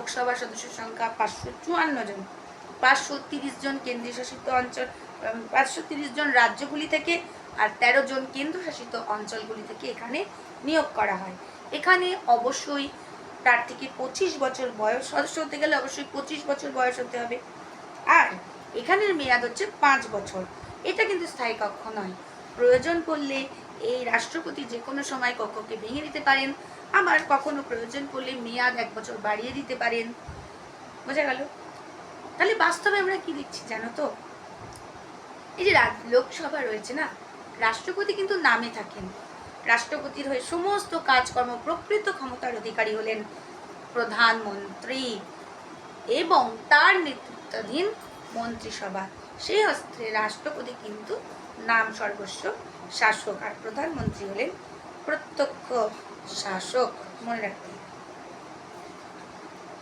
লোকসভা সদস্য সংখ্যা 554 জন, 530 জন কেন্দ্রীয় শাসিত অঞ্চল, 530 জন রাজ্যগুলি থেকে আর 13 জন কেন্দ্রশাসিত অঞ্চলগুলি থেকে এখানে নিয়োগ করা হয়। এখানে অবশ্যই প্রার্থীকে 25 বছর বয়স, সদস্য হতে গেলে অবশ্যই 25 বছর বয়স হতে হবে। আর এখানের মেয়াদ হচ্ছে 5 বছর। এটা কিন্তু স্থায়ী কক্ষ নয়। প্রয়োজন পড়লে এই রাষ্ট্রপতি যে কোনো সময় কক্ষকে ভেঙে দিতে পারেন, আবার কখনো প্রয়োজন পড়লে মেয়াদ 1 বছর বাড়িয়ে দিতে পারেন। বোঝা গেল? তাহলে বাস্তবে আমরা কি দেখছি জানো তো? এই যে লোকসভা রয়েছে না, রাষ্ট্রপতি কিন্তু নামে থাকেন। রাষ্ট্রপতির হয়ে সমস্ত কাজকর্ম, প্রকৃত ক্ষমতার অধিকারী হলেন প্রধানমন্ত্রী এবং তার নেতৃত্বাধীন মন্ত্রিসভা। সেই অস্ত্রে রাষ্ট্রপতি কিন্তু নাম সর্বস্ব শাসক, আর প্রধানমন্ত্রী হলেন প্রত্যক্ষ শাসক। মনে রাখতে